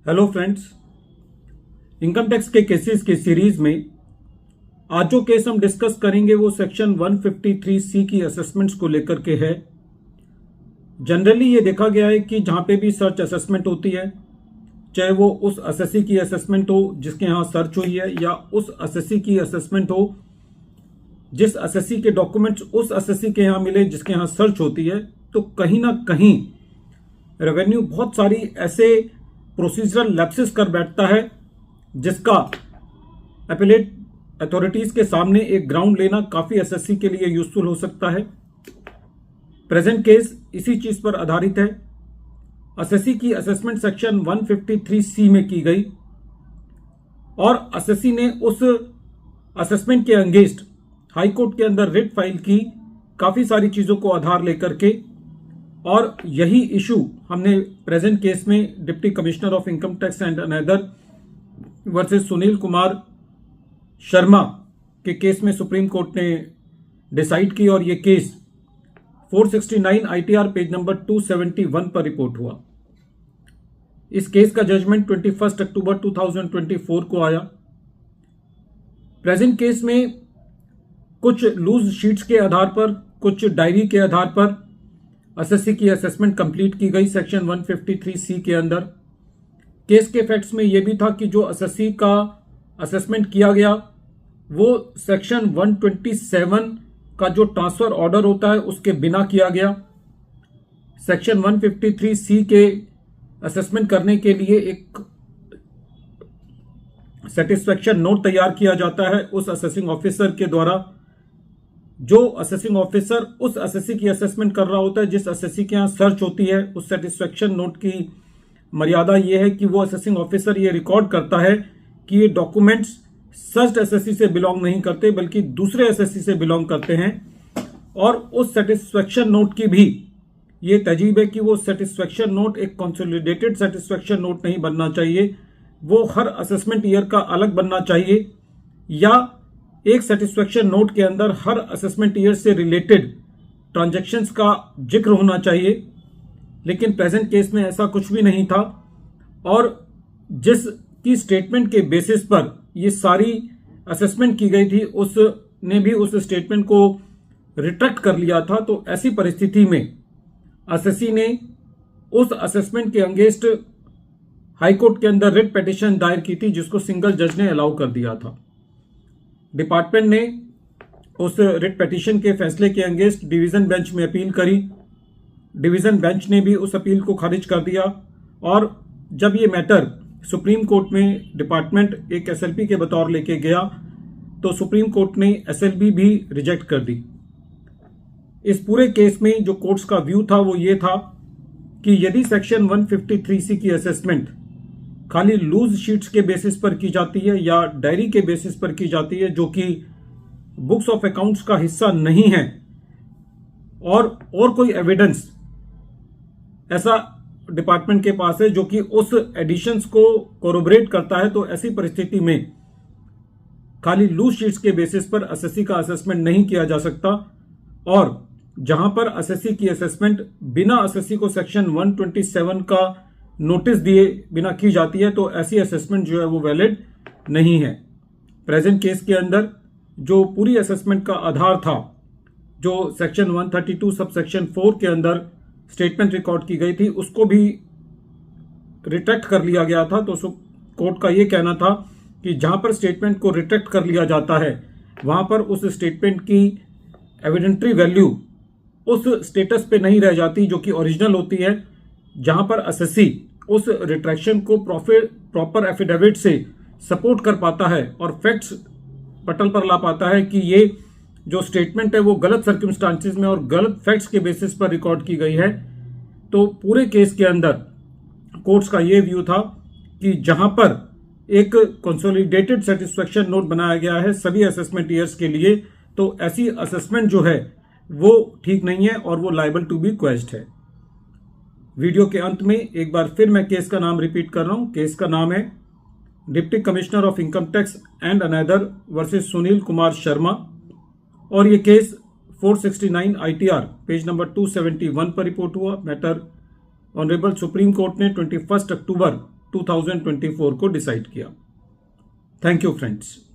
Hello friends, income tax के cases की series में आज जो केस हम डिस्कस करेंगे वो सेक्शन 153C की असेसमेंट्स को लेकर के है। जनरली ये देखा गया है कि जहां पे भी सर्च असेसमेंट होती है, चाहे वो उस असेसी की असेसमेंट हो जिसके यहाँ सर्च हुई है या उस असेसी की असेसमेंट हो जिस असेसी के डॉक्यूमेंट्स उस असेसी के यहाँ मिले जिसके यहाँ सर्च होती है, तो कहीं ना कहीं रेवेन्यू बहुत सारी ऐसे प्रोसीजरल लैप्सेस कर बैठता है जिसका एपेलेट अथॉरिटीज के सामने एक ग्राउंड लेना काफी एसएससी के लिए यूजफुल हो सकता है। प्रेजेंट केस इसी चीज पर आधारित है। एसएससी की असेसमेंट सेक्शन 153C में की गई और एसएससी ने उस असेसमेंट के अगेंस्ट हाई कोर्ट के अंदर रिट फाइल की काफी सारी चीजों को आधार लेकर के, और यही इशू हमने प्रेजेंट केस में deputy commissioner of income tax and another versus Sunil Kumar Sharma के केस में सुप्रीम कोर्ट ने डिसाइड की और ये केस 469 ITR पेज नंबर 271 पर रिपोर्ट हुआ। इस केस का जजमेंट 21 अक्टूबर 2024 को आया। प्रेजेंट केस में कुछ लूज शीट्स के आधार पर, कुछ डायरी के आधार पर एसएससी की असेसमेंट कंप्लीट की गई सेक्शन 153C के अंदर। केस के फैक्ट्स में यह भी था कि जो एसएससी का असेसमेंट किया गया वो सेक्शन 127 का जो ट्रांसफर ऑर्डर होता है उसके बिना किया गया। सेक्शन 153C के असेसमेंट करने के लिए एक सेटिस्फेक्शन नोट तैयार किया जाता है उस असेसिंग ऑफिसर के द्वारा। जो असेसिंग ऑफिसर उस असेसी की असेसमेंट कर रहा होता है जिस असेसी के यहाँ सर्च होती है, उस सेटिस्फेक्शन नोट की मर्यादा यह है कि वो असेसिंग ऑफिसर ये रिकॉर्ड करता है कि ये डॉक्यूमेंट्स सर्च एसएससी से बिलोंग नहीं करते बल्कि दूसरे एसएससी से बिलोंग करते हैं। और उस सेटिस्फेक्शन नोट की भी ये तजीब है कि वो सेटिस्फेक्शन नोट एक कंसोलिडेटेड सेटिस्फेक्शन नोट नहीं बनना चाहिए, वो हर असेसमेंट ईयर का अलग बनना चाहिए, या एक सेटिस्फेक्शन नोट के अंदर हर असेसमेंट ईयर से रिलेटेड ट्रांजैक्शंस का जिक्र होना चाहिए। लेकिन प्रेजेंट केस में ऐसा कुछ भी नहीं था और जिसकी स्टेटमेंट के बेसिस पर ये सारी असेसमेंट की गई थी उसने भी उस स्टेटमेंट को रिट्रैक्ट कर लिया था। तो ऐसी परिस्थिति में एसएससी ने उस असेसमेंट के अगेंस्ट हाईकोर्ट के अंदर रिट पिटीशन दायर की थी जिसको सिंगल जज ने अलाउ कर दिया था। डिपार्टमेंट ने उस रिट पिटीशन के फैसले के अगेंस्ट डिवीजन बेंच में अपील करी। डिवीजन बेंच ने भी उस अपील को खारिज कर दिया और जब ये मैटर सुप्रीम कोर्ट में डिपार्टमेंट एक एसएलपी के बतौर लेके गया तो सुप्रीम कोर्ट ने एसएलपी भी रिजेक्ट कर दी। इस पूरे केस में जो कोर्ट्स का व्यू था वो ये था कि यदि सेक्शन 153C की असेसमेंट खाली लूज शीट्स के बेसिस पर की जाती है या डायरी के बेसिस पर की जाती है जो कि बुक्स ऑफ अकाउंट्स का हिस्सा नहीं है और कोई एविडेंस ऐसा डिपार्टमेंट के पास है जो कि उस एडिशंस को कोरोबरेट करता है, तो ऐसी परिस्थिति में खाली लूज शीट्स के बेसिस पर एसएससी का असेसमेंट नहीं किया जा सकता। और जहां पर एसएससी की असेसमेंट बिना एसएससी को सेक्शन 127 का नोटिस दिए बिना की जाती है तो ऐसी असेसमेंट जो है वो वैलिड नहीं है। प्रेजेंट केस के अंदर जो पूरी असेसमेंट का आधार था, जो सेक्शन 132 सब सेक्शन 4 के अंदर स्टेटमेंट रिकॉर्ड की गई थी, उसको भी रिट्रैक्ट कर लिया गया था। तो कोर्ट का ये कहना था कि जहां पर स्टेटमेंट को रिट्रैक्ट कर लिया जाता है वहां पर उस स्टेटमेंट की एविडेंट्री वैल्यू उस स्टेटस पे नहीं रह जाती जो कि ओरिजिनल होती है, जहां पर एसएससी उस रिट्रैक्शन को प्रॉपर एफिडेविट से सपोर्ट कर पाता है और फैक्ट्स पटल पर ला पाता है कि ये जो स्टेटमेंट है वो गलत सर्कमस्टांसेस में और गलत फैक्ट्स के बेसिस पर रिकॉर्ड की गई है। तो पूरे केस के अंदर कोर्ट्स का ये व्यू था कि जहां पर एक कंसोलिडेटेड सेटिस्फेक्शन नोट बनाया गया है सभी असेसमेंट ईयर्स के लिए, तो ऐसी असेसमेंट जो है वो ठीक नहीं है और वो लायबल टू बी क्वेश्ड है। वीडियो के अंत में एक बार फिर मैं केस का नाम रिपीट कर रहा हूं। केस का नाम है deputy commissioner of income tax and another versus Sunil Kumar Sharma और ये केस 469 ITR पेज नंबर 271 पर रिपोर्ट हुआ। मैटर ऑनरेबल सुप्रीम कोर्ट ने 21 अक्टूबर 2024 को डिसाइड किया। Thank you friends.